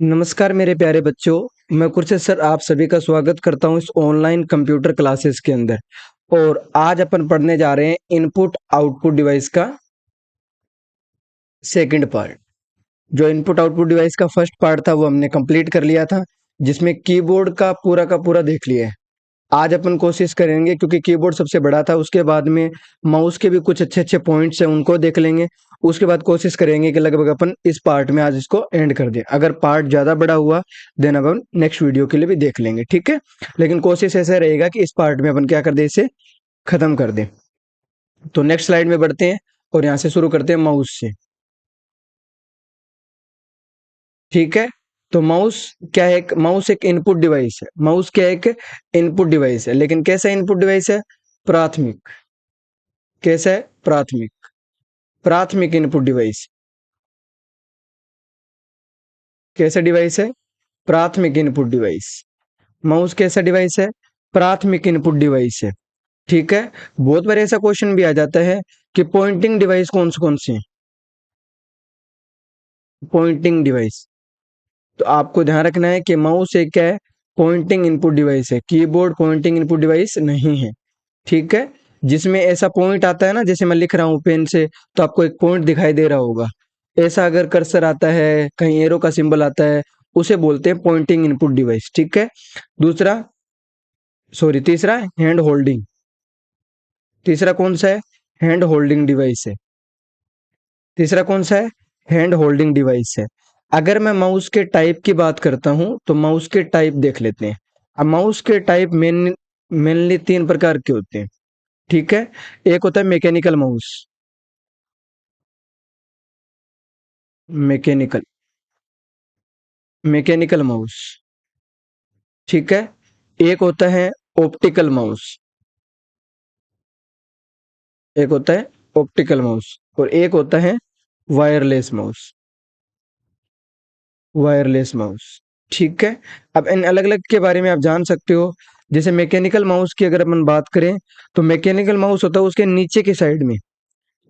नमस्कार मेरे प्यारे बच्चों। मैं कुरशेद सर आप सभी का स्वागत करता हूं इस ऑनलाइन कंप्यूटर क्लासेस के अंदर। और आज अपन पढ़ने जा रहे हैं इनपुट आउटपुट डिवाइस का सेकंड पार्ट। जो इनपुट आउटपुट डिवाइस का फर्स्ट पार्ट था वो हमने कंप्लीट कर लिया था, जिसमें कीबोर्ड का पूरा देख लिया है। आज अपन कोशिश करेंगे, क्योंकि कीबोर्ड सबसे बड़ा था, उसके बाद में माउस के भी कुछ अच्छे अच्छे पॉइंट्स हैं उनको देख लेंगे। उसके बाद कोशिश करेंगे कि लगभग अपन इस पार्ट में आज इसको एंड कर दें। अगर पार्ट ज्यादा बड़ा हुआ देन अपन नेक्स्ट वीडियो के लिए भी देख लेंगे, ठीक है। लेकिन कोशिश ऐसा रहेगा कि इस पार्ट में अपन क्या कर दें, इसे खत्म कर दें। तो नेक्स्ट स्लाइड में बढ़ते हैं और यहाँ से शुरू करते हैं माउस से, ठीक है। तो माउस क्या है? माउस एक इनपुट डिवाइस है। माउस क्या है? एक इनपुट डिवाइस है, लेकिन कैसा इनपुट डिवाइस है? प्राथमिक। कैसा है? प्राथमिक। प्राथमिक इनपुट डिवाइस। कैसा डिवाइस है? प्राथमिक इनपुट डिवाइस। माउस कैसा डिवाइस है? प्राथमिक इनपुट डिवाइस है, ठीक है। बहुत बार ऐसा क्वेश्चन भी आ जाता है कि पॉइंटिंग डिवाइस कौन सी है? Pointing device. तो आपको ध्यान रखना है कि माउस एक क्या है? पॉइंटिंग इनपुट डिवाइस है। कीबोर्ड पॉइंटिंग इनपुट डिवाइस नहीं है, ठीक है। जिसमें ऐसा पॉइंट आता है ना, जैसे मैं लिख रहा हूं पेन से, तो आपको एक पॉइंट दिखाई दे रहा होगा। ऐसा अगर कर्सर आता है, कहीं एरो का सिंबल आता है, उसे बोलते हैं पॉइंटिंग इनपुट डिवाइस, ठीक है। दूसरा, सॉरी, तीसरा हैंड होल्डिंग। तीसरा कौन सा है? हैंड होल्डिंग डिवाइस है। तीसरा कौन सा है? हैंड होल्डिंग डिवाइस है। अगर मैं माउस के टाइप की बात करता हूं तो माउस के टाइप देख लेते हैं। अब माउस के टाइप मेनली तीन प्रकार के होते हैं, ठीक है। एक होता है mechanical mouse. Mechanical mechanical mouse, ठीक है। एक होता है ऑप्टिकल माउस। एक होता है ऑप्टिकल माउस और एक होता है वायरलेस माउस। वायरलेस माउस, ठीक है। अब इन अलग अलग के बारे में आप जान सकते हो। जैसे मैकेनिकल माउस की अगर अपन बात करें, तो मैकेनिकल माउस होता है उसके नीचे की साइड में,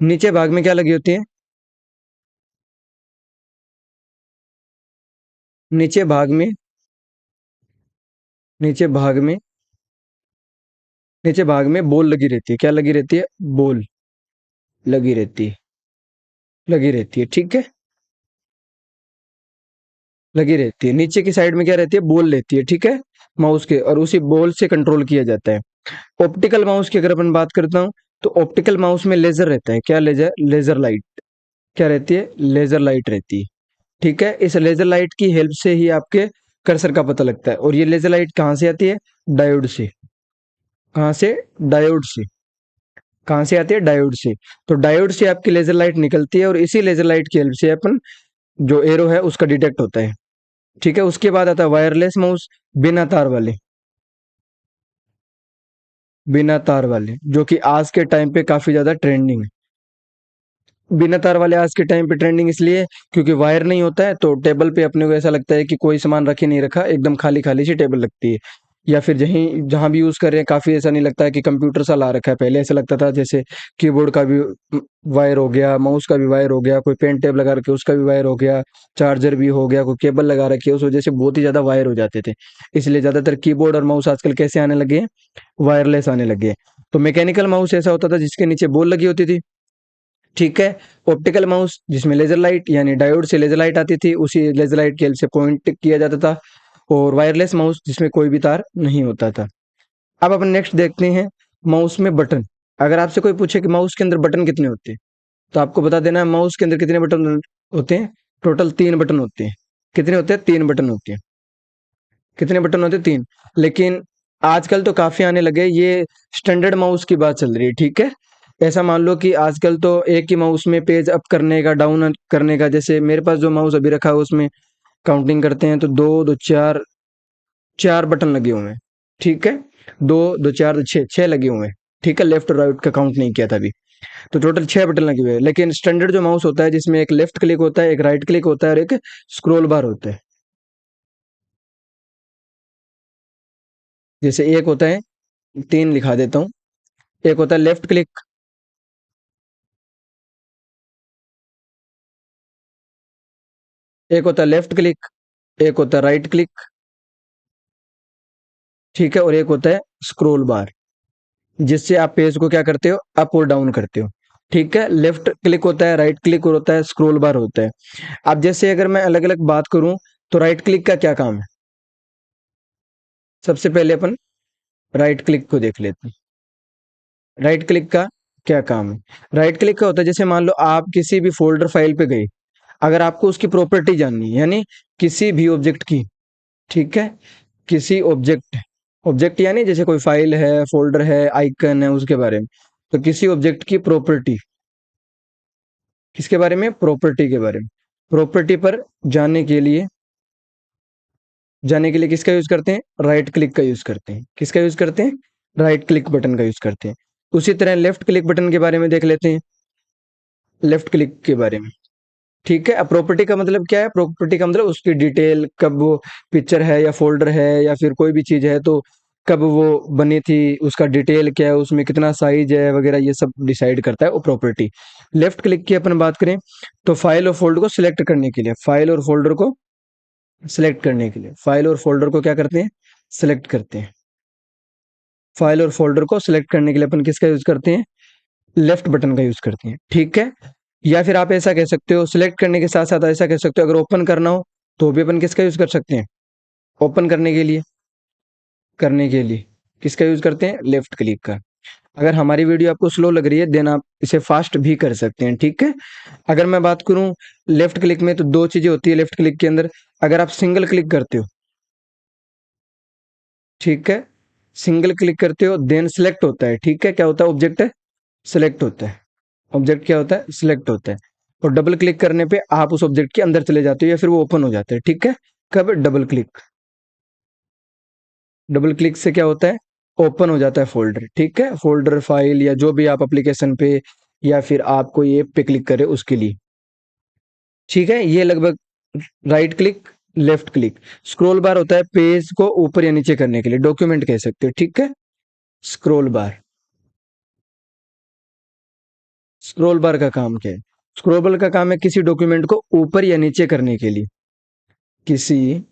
नीचे भाग में क्या लगी होती है? नीचे भाग में नीचे भाग में नीचे भाग में बॉल लगी रहती है। क्या लगी रहती है? बॉल लगी रहती है। लगी रहती है, ठीक है। लगी रहती है। नीचे की साइड में क्या रहती है? बॉल रहती है, ठीक है, माउस के, और उसी बॉल से कंट्रोल किया जाता है। ऑप्टिकल माउस की अगर अपन बात करता हूँ, तो ऑप्टिकल माउस में लेजर रहता है। क्या लेजर? Laser light. क्या रहती है? लेजर लाइट रहती है, ठीक है। इस लेजर लाइट की हेल्प से ही आपके कर्सर का पता लगता है। और ये लेजर लाइट कहाँ से आती है? डायोड से। कहाँ से? डायोड से। कहाँ से आती है? डायोड से। तो डायोड से आपकी लेजर लाइट निकलती है और इसी लेजर लाइट की हेल्प से अपन जो एरो है उसका डिटेक्ट होता है, ठीक है। उसके बाद आता है वायरलेस माउस, बिना तार वाले। बिना तार वाले, जो कि आज के टाइम पे काफी ज्यादा ट्रेंडिंग है। बिना तार वाले आज के टाइम पे ट्रेंडिंग इसलिए क्योंकि वायर नहीं होता है, तो टेबल पे अपने को ऐसा लगता है कि कोई सामान रख ही नहीं रखा, एकदम खाली खाली सी टेबल लगती है। या फिर जहीं जहां भी यूज कर रहे हैं, काफी ऐसा नहीं लगता है कि कंप्यूटर सा ला रखा है। पहले ऐसा लगता था जैसे कीबोर्ड का भी वायर हो गया, माउस का भी वायर हो गया, कोई पेन टेब लगा रखे उसका भी वायर हो गया, चार्जर भी हो गया, कोई केबल लगा रखी है, उस वजह से बहुत ही ज्यादा वायर हो जाते थे। इसलिए ज्यादातर कीबोर्ड और माउस आजकल कैसे आने लगे हैं? वायरलेस आने लगे हैं। तो मैकेनिकल माउस ऐसा होता था जिसके नीचे बॉल लगी होती थी, ठीक है। ऑप्टिकल माउस जिसमें लेजर लाइट यानी डायोड से लेजर लाइट आती थी, उसी लेजर लाइट की हेल्प से पॉइंट किया जाता था। और वायरलेस माउस जिसमें कोई भी तार नहीं होता था। अब अपन नेक्स्ट देखते हैं माउस में बटन। अगर आपसे कोई पूछे कि माउस के अंदर बटन कितने होते हैं, तो आपको बता देना है माउस के अंदर कितने बटन होते हैं। टोटल तीन बटन होते हैं। कितने होते हैं? तीन बटन होते हैं। कितने बटन होते हैं? तीन। लेकिन आजकल तो काफी आने लगे, ये स्टैंडर्ड माउस की बात चल रही है, ठीक है। ऐसा मान लो कि आजकल तो एक ही माउस में पेज अप करने का, डाउन करने का, जैसे मेरे पास जो माउस अभी रखा है उसमें काउंटिंग करते हैं तो दो दो चार, चार बटन लगे हुए हैं, ठीक है। दो दो चार छः, छः लगे हुए हैं, ठीक है। लेफ्ट और राइट का काउंट नहीं किया था अभी। तो टोटल छह बटन लगे हुए हैं। लेकिन स्टैंडर्ड जो माउस होता है, जिसमें एक लेफ्ट क्लिक होता है, एक राइट क्लिक होता है और एक स्क्रोल बार होता है। जैसे एक होता है, तीन लिखा देता हूँ। एक होता है लेफ्ट क्लिक, एक होता है लेफ्ट क्लिक, एक होता है राइट क्लिक, ठीक है, और एक होता है स्क्रोल बार, जिससे आप पेज को क्या करते हो, अप और डाउन करते हो। ठीक है, लेफ्ट क्लिक होता है, राइट क्लिक होता है, स्क्रोल बार होता है। अब जैसे अगर मैं अलग अलग बात करूं, तो राइट क्लिक का क्या काम है? सबसे पहले अपन राइट क्लिक को देख लेते हैं। राइट क्लिक का क्या काम है? राइट क्लिक का होता है, जैसे मान लो आप किसी भी फोल्डर फाइल पे गए, अगर आपको उसकी प्रॉपर्टी जाननी है, यानी किसी भी ऑब्जेक्ट की, ठीक है, किसी ऑब्जेक्ट, ऑब्जेक्ट यानी जैसे कोई फाइल है, फोल्डर है, आइकन है, उसके बारे में, तो किसी ऑब्जेक्ट की प्रॉपर्टी, किसके बारे में? प्रॉपर्टी के बारे में। प्रॉपर्टी पर जाने के लिए, किसका यूज करते हैं? राइट क्लिक का यूज करते हैं। किसका यूज करते हैं? राइट क्लिक बटन का यूज करते हैं। उसी तरह लेफ्ट क्लिक बटन के बारे में देख लेते हैं, लेफ्ट क्लिक के बारे में। ठीक है, अब प्रॉपर्टी का मतलब क्या है? प्रॉपर्टी का मतलब उसकी डिटेल, कब वो पिक्चर है या फोल्डर है या फिर कोई भी चीज है, तो कब वो बनी थी, उसका डिटेल क्या है, उसमें कितना साइज है वगैरह, ये सब डिसाइड करता है वो प्रॉपर्टी। लेफ्ट क्लिक की अपन बात करें, तो फाइल और फोल्डर को सिलेक्ट करने के लिए, फाइल और फोल्डर को सिलेक्ट करने के लिए, फाइल और फोल्डर को क्या करते हैं? सिलेक्ट करते हैं। फाइल और फोल्डर को सिलेक्ट करने के लिए अपन किसका यूज करते हैं? लेफ्ट बटन का यूज करते हैं। ठीक है, या फिर आप ऐसा कह सकते हो, सिलेक्ट करने के साथ साथ ऐसा कह सकते हो, अगर ओपन करना हो तो भी अपन किसका यूज कर सकते हैं? ओपन करने के लिए किसका यूज करते हैं? लेफ्ट क्लिक का। अगर हमारी वीडियो आपको स्लो लग रही है, देन आप इसे फास्ट भी कर सकते हैं। ठीक है, अगर मैं बात करूं लेफ्ट क्लिक में, तो दो चीजें होती है लेफ्ट क्लिक के अंदर। अगर आप सिंगल क्लिक करते हो, ठीक है, सिंगल क्लिक करते हो, देन सिलेक्ट होता है। ठीक है, क्या होता है? ऑब्जेक्ट सिलेक्ट होता है। ऑब्जेक्ट क्या होता है? सिलेक्ट होता है। और डबल क्लिक करने पे आप उस ऑब्जेक्ट के अंदर चले जाते हो या फिर वो ओपन हो जाता है। ठीक है, कब? डबल क्लिक, डबल क्लिक से क्या होता है? ओपन हो जाता है फोल्डर। ठीक है, फोल्डर, फाइल या जो भी आप एप्लीकेशन पे या फिर आप कोई ऐप पे क्लिक करें उसके लिए। ठीक है, ये लगभग right click, left click. Scroll बार होता है पेज को ऊपर या नीचे करने के लिए, डॉक्यूमेंट कह सकते हो। ठीक है, स्क्रॉल बार, स्क्रॉल बार का काम क्या है? स्क्रॉल बार का काम है किसी डॉक्यूमेंट को ऊपर या नीचे करने के लिए, किसी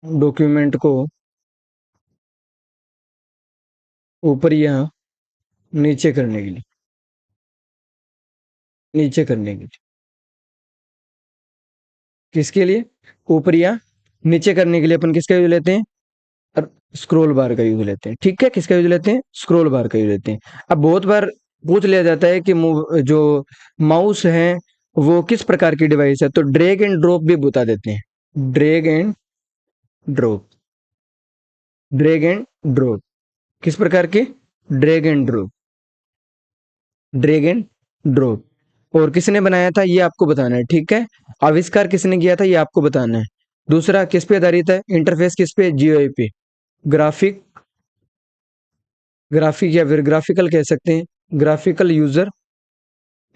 डॉक्यूमेंट को ऊपर या नीचे करने के लिए, नीचे करने के लिए, किसके लिए? ऊपर या नीचे करने के लिए अपन किसका यूज लेते हैं? स्क्रॉल बार का यूज लेते हैं। ठीक है, किसका यूज लेते हैं? स्क्रॉल बार का यूज लेते हैं। अब बहुत बार पूछ लिया जाता है कि जो माउस है वो किस प्रकार की डिवाइस है, तो ड्रैग एंड ड्रॉप भी बता देते हैं। Drag and drop, drag and drop किस प्रकार की? Drag and drop, drag and drop. और किसने बनाया था ये आपको बताना है। ठीक है, आविष्कार किसने किया था ये आपको बताना है। दूसरा, किस पे आधारित है? इंटरफेस किस पे? जीयूआई पे। ग्राफिक, ग्राफिक या फिर ग्राफिकल कह सकते हैं, graphical user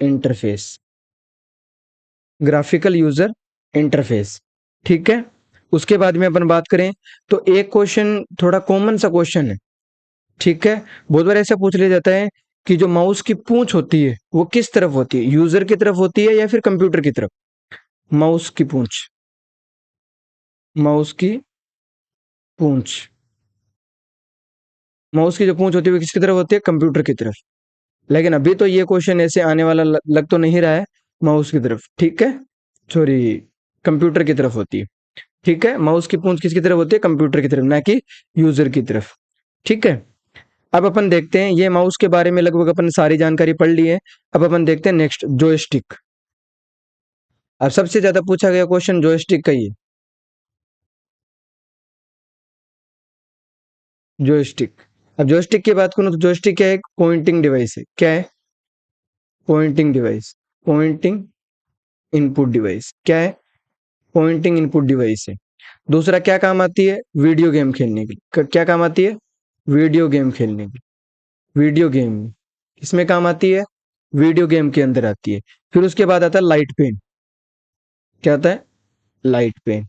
interface, graphical user interface. ठीक है, उसके बाद में अपन बात करें, तो एक क्वेश्चन थोड़ा कॉमन सा क्वेश्चन है। ठीक है, बहुत बार ऐसा पूछ लिया जाता है कि जो माउस की पूंछ होती है वो किस तरफ होती है, यूजर की तरफ होती है या फिर कंप्यूटर की तरफ? माउस की पूंछ, माउस की पूंछ, माउस की जो पूंछ होती है वो किसकी तरफ होती है? कंप्यूटर की तरफ। लेकिन अभी तो ये क्वेश्चन ऐसे आने वाला लग तो नहीं रहा है, माउस की तरफ। ठीक है, सॉरी, कंप्यूटर की तरफ होती है। ठीक है, माउस की पूंछ किसकी तरफ होती है? कंप्यूटर की तरफ, ना कि यूजर की तरफ। ठीक है, अब अपन देखते हैं, ये माउस के बारे में लगभग अपन सारी जानकारी पढ़ ली है। अब अपन देखते हैं नेक्स्ट, जॉयस्टिक। अब सबसे ज्यादा पूछा गया क्वेश्चन जॉयस्टिक का ही है। जॉयस्टिक, अब जॉयस्टिक की बात करूं तो जॉयस्टिक क्या है? एक पॉइंटिंग डिवाइस है। क्या है? Pointing device, pointing input device. क्या है? पॉइंटिंग इनपुट डिवाइस है। दूसरा क्या काम आती है? वीडियो गेम खेलने के लिए। क्या काम आती है? वीडियो गेम खेलने की, वीडियो गेम में। किसमें काम आती है? वीडियो गेम के अंदर आती है। फिर उसके बाद आता है लाइट पेन। क्या आता है? Light pen.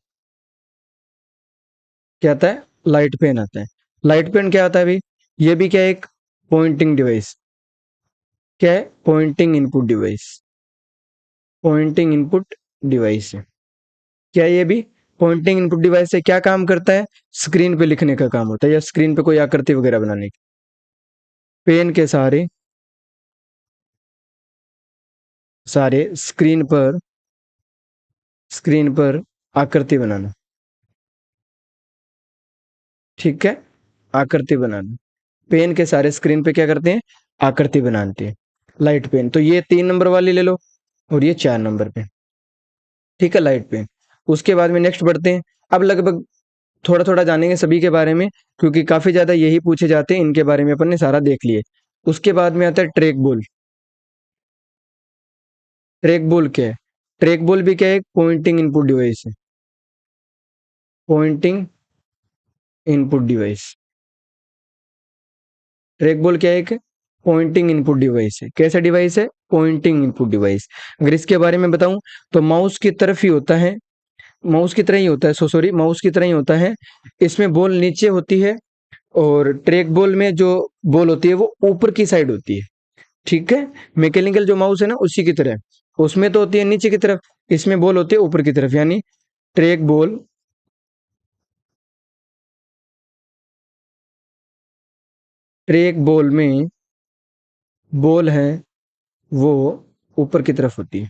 क्या आता है? लाइट पेन आता है। लाइट पेन क्या आता है भाई? ये भी क्या है? एक पॉइंटिंग डिवाइस। क्या है? Pointing input device, pointing input device है। क्या ये भी पॉइंटिंग इनपुट डिवाइस से क्या काम करता है? स्क्रीन पे लिखने का काम होता है या स्क्रीन पे कोई आकृति वगैरह बनाने की। पेन के सहारे सारे स्क्रीन पर आकृति बनाना। ठीक है, आकृति बनाना। पेन के सारे स्क्रीन पे क्या करते हैं? आकृति बनाते हैं। लाइट पेन, तो ये 3 नंबर वाली ले लो और ये 4 नंबर पे। ठीक है, लाइट पेन। उसके बाद में नेक्स्ट बढ़ते हैं। अब लगभग थोड़ा थोड़ा जानेंगे सभी के बारे में, क्योंकि काफी ज्यादा यही पूछे जाते हैं, इनके बारे में अपन ने सारा देख लिए। उसके बाद में आता है ट्रैक बॉल। ट्रैक बॉल क्या है? ट्रैक बॉल भी क्या है? पॉइंटिंग इनपुट डिवाइस है। Pointing input device. Track ball क्या है? एक पॉइंटिंग इनपुट डिवाइस है। कैसा डिवाइस है? Pointing input device. अगर इसके बारे में बताऊं तो माउस की तरफ ही होता है, माउस की तरह ही होता है, सॉरी, माउस की तरह ही होता है। इसमें बॉल नीचे होती है और ट्रैक बॉल में जो बॉल होती है वो ऊपर की साइड होती है। ठीक है, मैकेनिकल जो माउस है ना उसी की तरह, उसमें तो होती है नीचे की तरफ, इसमें बॉल होती है ऊपर की तरफ, यानी ट्रैक बॉल, ट्रैक बॉल में बॉल है वो ऊपर की तरफ होती है।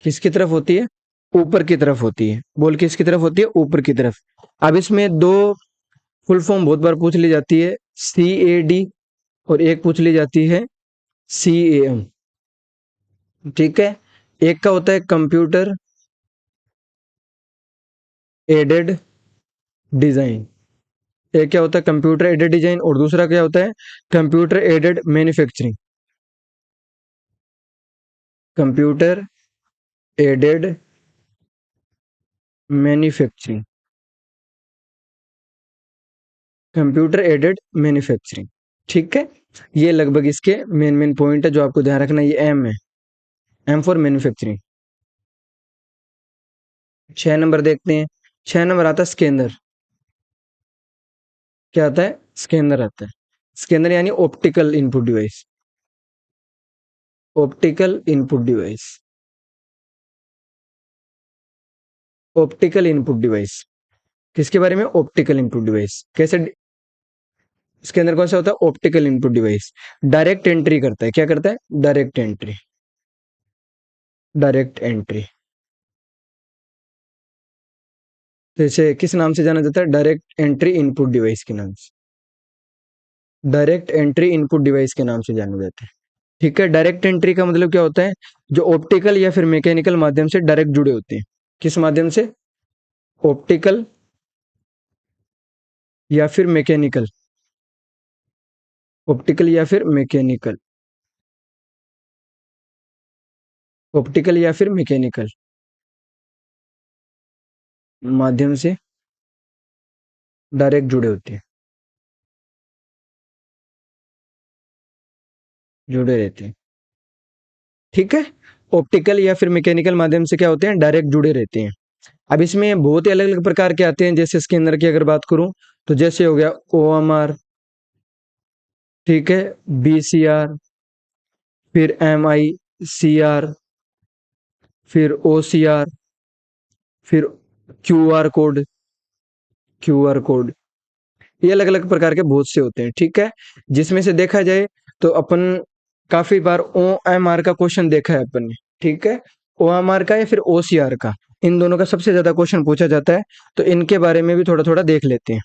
किसकी तरफ होती है? ऊपर की तरफ होती है। बॉल किसकी तरफ होती है? ऊपर की तरफ। अब इसमें दो फुल फॉर्म बहुत बार पूछ ली जाती है, CAD, और एक पूछ ली जाती है CAM। ठीक है, एक का होता है कंप्यूटर एडेड डिजाइन, एक क्या होता है कंप्यूटर एडेड डिजाइन, और दूसरा क्या होता है computer aided manufacturing. Computer aided manufacturing. Computer aided manufacturing. ठीक है, ये लगभग इसके मेन मेन पॉइंट है जो आपको ध्यान रखना है। ये एम है, एम फॉर मैन्युफैक्चरिंग। 6 नंबर देखते हैं। 6 नंबर आता है स्कैनर। क्या आता है? स्कैनर आता है। स्कैनर यानी optical input device. Optical input device. Optical input device किसके बारे में? Optical input device. कैसे इसके अंदर कौन सा होता है? Optical input device. Direct entry करता है। क्या करता है? Direct entry. Direct entry. जैसे किस नाम से जाना जाता है? डायरेक्ट एंट्री इनपुट डिवाइस के नाम से। डायरेक्ट एंट्री इनपुट डिवाइस के नाम से जाना जाता है। ठीक है, डायरेक्ट एंट्री का मतलब क्या होता है? जो ऑप्टिकल या फिर मैकेनिकल माध्यम से डायरेक्ट जुड़े होते हैं। किस माध्यम से? ऑप्टिकल या फिर मैकेनिकल। ऑप्टिकल या फिर मैकेनिकल। ऑप्टिकल या फिर मैकेनिकल माध्यम से डायरेक्ट जुड़े होते हैं, जुड़े रहते हैं। ठीक है, ऑप्टिकल या फिर मैकेनिकल माध्यम से क्या होते हैं? डायरेक्ट जुड़े रहते हैं। अब इसमें बहुत ही अलग अलग प्रकार के आते हैं। जैसे इसके अंदर की अगर बात करूं तो जैसे हो गया OMR, ठीक है, BCR, फिर MICR, फिर OCR, फिर QR कोड। QR कोड, ये अलग अलग प्रकार के बहुत से होते हैं। ठीक है, जिसमें से देखा जाए तो अपन काफी बार OMR का क्वेश्चन देखा है अपन ने। ठीक है, OMR का या फिर OCR का, इन दोनों का सबसे ज्यादा क्वेश्चन पूछा जाता है। तो इनके बारे में भी थोड़ा थोड़ा देख लेते हैं।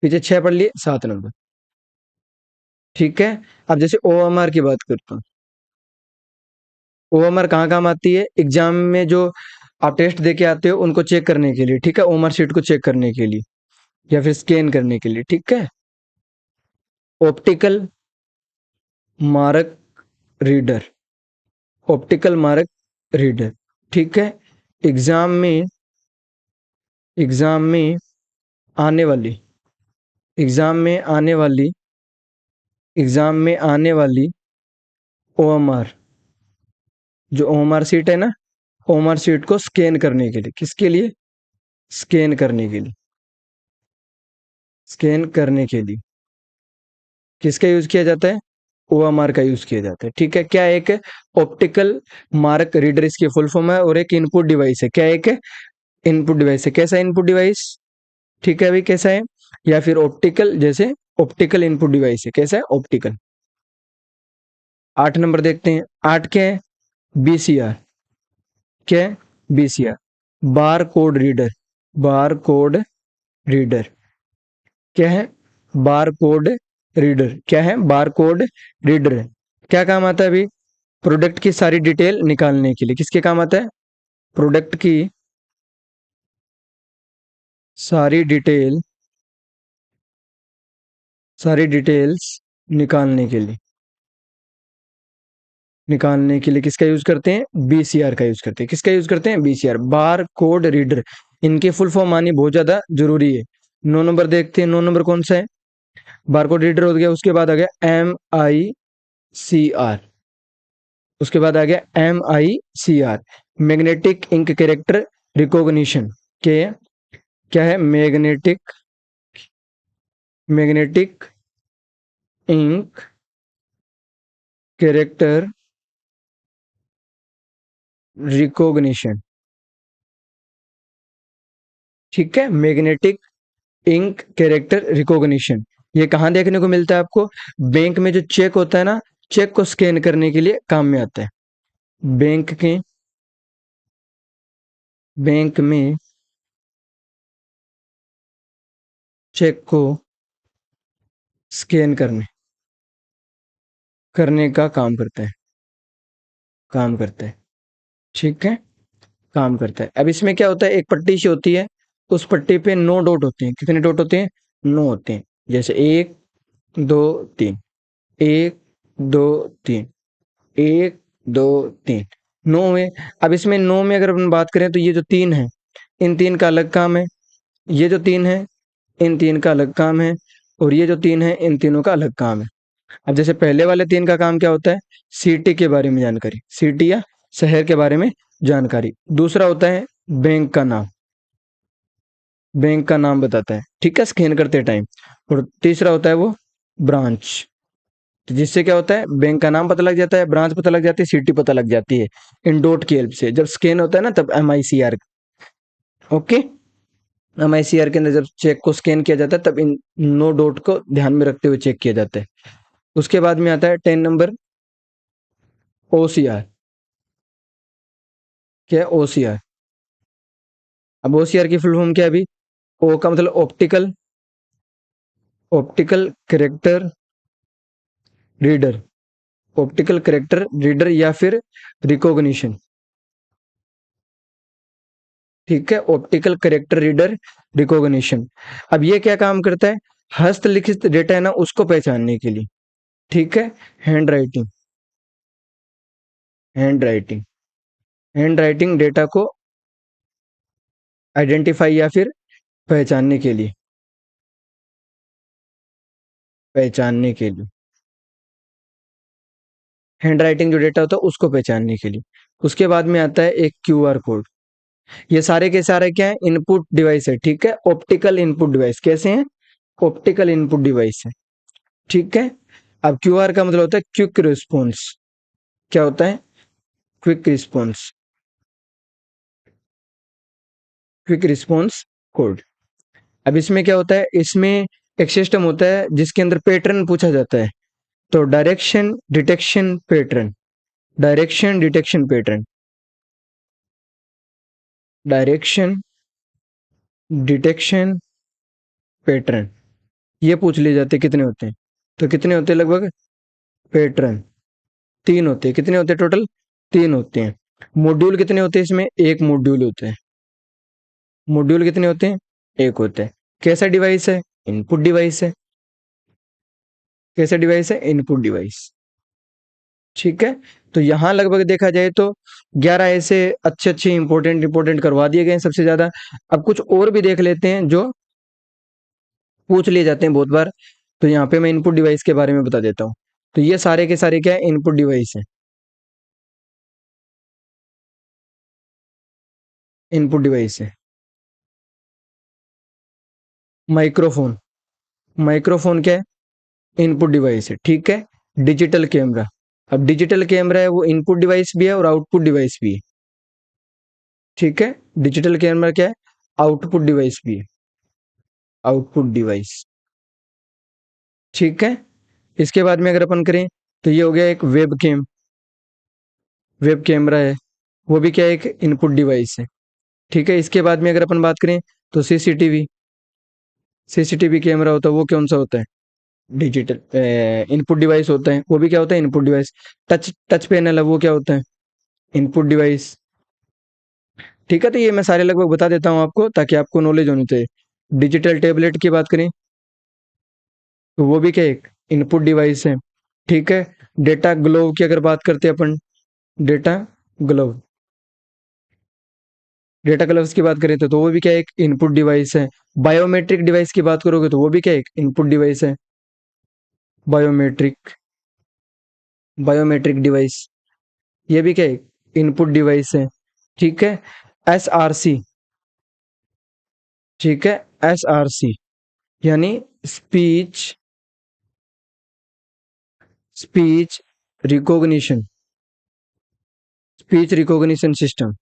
पीछे 6 पढ़ लिए, 7 नंबर। ठीक है, अब जैसे OMR की बात करता हूँ। OMR कहाँ काम आती है? एग्जाम में जो आप टेस्ट दे के आते हो उनको चेक करने के लिए। ठीक है, OMR शीट को चेक करने के लिए या फिर स्कैन करने के लिए। ठीक है, ऑप्टिकल मारक रीडर। ऑप्टिकल मारक रीडर। ठीक है, एग्जाम में एग्जाम में आने वाली एग्जाम में आने वाली एग्जाम में आने वाली OMR, जो OMR सीट है ना, OMR सीट को स्कैन करने के लिए। किसके लिए? स्कैन करने के लिए। स्कैन करने के लिए किसका यूज किया जाता है? ओएमआर का यूज किया जाता है। ठीक है, क्या एक ऑप्टिकल मार्क रीडर इसकी फुल फॉर्म है, और एक इनपुट डिवाइस है। क्या एक इनपुट डिवाइस है? कैसा इनपुट डिवाइस? ठीक है अभी कैसा है? या फिर ऑप्टिकल, जैसे ऑप्टिकल इनपुट डिवाइस है। कैसा है? ऑप्टिकल। 8 नंबर देखते हैं। 8 क्या है? बीसीआर। क्या है? BCR, bar code reader. Bar code reader क्या है? बार कोड रीडर क्या है? बार कोड रीडर है। क्या काम आता है अभी? प्रोडक्ट की सारी डिटेल निकालने के लिए। किसके काम आता है? प्रोडक्ट की सारी डिटेल, सारी डिटेल्स निकालने के लिए, निकालने के लिए किसका यूज करते हैं? बीसीआर का यूज करते हैं। किसका यूज करते हैं? BCR, bar code reader. इनकी फुल फॉर्म आनी बहुत ज्यादा जरूरी है। 9 नंबर देखते हैं। 9 नंबर कौन सा है? बार कोड रीडर हो गया। उसके बाद आ गया MICR। उसके बाद आ गया MICR, magnetic ink character recognition. क्या क्या है? Magnetic, magnetic ink character recognition. ठीक है, मैग्नेटिक इंक कैरेक्टर रिकॉग्निशन। ये कहाँ देखने को मिलता है आपको? बैंक में जो चेक होता है ना, चेक को स्कैन करने के लिए काम में आता है। बैंक के, बैंक में चेक को स्कैन करने, करने का काम करता है, काम करता है। ठीक है, काम करता है। अब इसमें क्या होता है? एक पट्टी सी होती है, उस पट्टी पे 9 डॉट होते हैं। कितने डॉट होते हैं? 9 होते हैं। जैसे 1 2 3, 1 2 3, 1 2 3, 9 में। अब इसमें 9 में अगर अपन बात करें तो ये जो 3 है, इन 3 का अलग काम है। ये जो 3 है, इन 3 का अलग काम है। और ये जो 3 है, इन तीनों का अलग काम है। अब जैसे पहले वाले 3 का काम क्या होता है? सिटी के बारे में जानकारी, सिटी या शहर के बारे में जानकारी। दूसरा होता है बैंक का नाम, बैंक का नाम बताता है। ठीक है, स्कैन करते टाइम। और तीसरा होता है वो ब्रांच, तो जिससे क्या होता है? बैंक का नाम पता लग जाता है, ब्रांच पता लग जाती है, सिटी पता लग जाती है इन डॉट की हेल्प से। जब स्कैन होता है ना, तब MICR। ओके, MICR के अंदर जब चेक को स्कैन किया जाता है, तब इन 9 डॉट को ध्यान में रखते हुए चेक किया जाता है। उसके बाद में आता है 10 नंबर, OCR। क्या है? OCR। अब OCR की फुल फॉर्म क्या है अभी? ओ का मतलब optical, optical character reader, optical character reader या फिर रिकॉग्निशन। ठीक है, ऑप्टिकल कैरेक्टर रीडर रिकॉग्निशन। अब ये क्या काम करता है? हस्तलिखित डेटा है ना, उसको पहचानने के लिए। ठीक है, hand writing, hand writing, hand writing data को आइडेंटिफाई या फिर पहचानने के लिए, पहचानने के लिए, हैंड राइटिंग जो डेटा होता है उसको पहचानने के लिए। उसके बाद में आता है एक QR कोड। ये सारे के सारे क्या है? इनपुट डिवाइस है। ठीक है, ऑप्टिकल इनपुट डिवाइस। कैसे हैं? ऑप्टिकल इनपुट डिवाइस है। ठीक है, अब QR का मतलब होता है क्विक रिस्पॉन्स। क्या होता है? Quick response, quick response code. अब इसमें क्या होता है? इसमें एक सिस्टम होता है जिसके अंदर पैटर्न पूछा जाता है। तो direction detection pattern, direction detection pattern, direction detection pattern, ये पूछ लिए जाते हैं कितने होते हैं। तो कितने होते हैं लगभग? पैटर्न 3 होते हैं। कितने होते हैं टोटल? 3 होते हैं। मॉड्यूल कितने होते हैं इसमें? एक मॉड्यूल होते हैं। मॉड्यूल कितने होते हैं? एक होते हैं। कैसा डिवाइस है? इनपुट डिवाइस है। कैसा डिवाइस है? Input device. ठीक है, तो यहाँ लगभग देखा जाए तो 11 ऐसे अच्छे अच्छे इंपॉर्टेंट इंपॉर्टेंट करवा दिए गए हैं सबसे ज्यादा। अब कुछ और भी देख लेते हैं जो पूछ लिए जाते हैं बहुत बार। तो यहाँ पे मैं इनपुट डिवाइस के बारे में बता देता हूँ। तो ये सारे के सारे क्या है? इनपुट डिवाइस है। इनपुट डिवाइस है। माइक्रोफोन, माइक्रोफोन क्या है? इनपुट डिवाइस है, ठीक है। डिजिटल कैमरा, अब डिजिटल कैमरा है वो इनपुट डिवाइस भी है और आउटपुट डिवाइस भी है, ठीक है। डिजिटल कैमरा क्या है? आउटपुट डिवाइस भी है, आउटपुट डिवाइस, ठीक है। इसके बाद में अगर अपन करें तो ये हो गया एक वेब कैम, वेब कैमरा है, वो भी क्या है? एक इनपुट डिवाइस है, ठीक है। इसके बाद में अगर अपन बात करें तो सीसीटीवी, सीसीटीवी कैमरा होता है वो कौन सा होता है? डिजिटल इनपुट डिवाइस होता है, वो भी क्या होता है? Input device. Touch touch panel है, वो क्या होता है? इनपुट डिवाइस, ठीक है। तो ये मैं सारे लगभग बता देता हूँ आपको ताकि आपको नॉलेज होनी चाहिए। डिजिटल टेबलेट की बात करें तो वो भी क्या एक इनपुट डिवाइस है, ठीक है। डेटा ग्लोव की अगर बात करते हैं अपन, डेटा ग्लोव, डेटा ग्लोव्स की बात करें तो वो भी क्या एक इनपुट डिवाइस है। बायोमेट्रिक डिवाइस की बात करोगे तो वो भी क्या एक इनपुट डिवाइस है, बायोमेट्रिक, बायोमेट्रिक डिवाइस, ये भी क्या है? इनपुट डिवाइस है, ठीक है। एस आर सी, ठीक है। एस आर सी यानी speech, speech recognition, speech recognition system,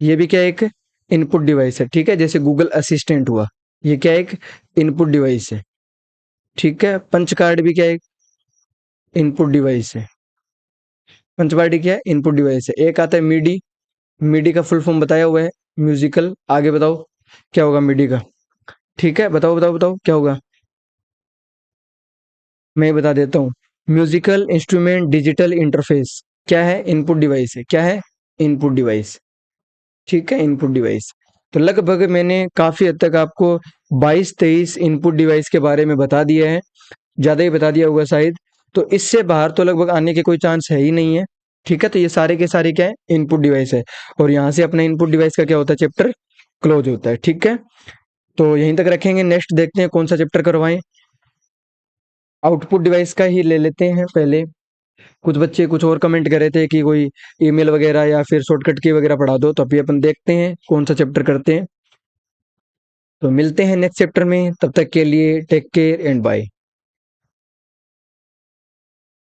ये भी क्या एक इनपुट डिवाइस है, ठीक है। जैसे गूगल असिस्टेंट हुआ, ये क्या एक इनपुट डिवाइस है, ठीक है। पंच कार्ड भी क्या एक इनपुट डिवाइस है, पंच कार्ड क्या है? इनपुट डिवाइस है। एक आता है मीडी, मीडी का फुल फॉर्म बताया हुआ है, म्यूजिकल, आगे बताओ क्या होगा मीडी का, ठीक है। बताओ बताओ बताओ क्या होगा? मैं बता देता हूँ, म्यूजिकल इंस्ट्रूमेंट डिजिटल इंटरफेस, क्या है? इनपुट डिवाइस है, क्या है? इनपुट डिवाइस, ठीक है, इनपुट डिवाइस। तो लगभग मैंने काफी हद तक आपको 22-23 इनपुट डिवाइस के बारे में बता दिया है, ज्यादा ही बता दिया होगा शायद। तो इससे बाहर तो लगभग आने के कोई चांस है ही नहीं है, ठीक है। तो ये सारे के सारे क्या है? इनपुट डिवाइस है। और यहाँ से अपना इनपुट डिवाइस का क्या होता है? चैप्टर क्लोज होता है, ठीक है। तो यहीं तक रखेंगे, नेक्स्ट देखते हैं कौन सा चैप्टर करवाएं। आउटपुट डिवाइस का ही ले लेते हैं पहले। कुछ बच्चे कुछ और कमेंट कर रहे थे कि कोई ईमेल वगैरह या फिर शॉर्टकट की वगैरह पढ़ा दो, तो अभी अपन देखते हैं कौन सा चैप्टर करते हैं। तो मिलते हैं नेक्स्ट चैप्टर में, तब तक के लिए टेक केयर एंड बाय।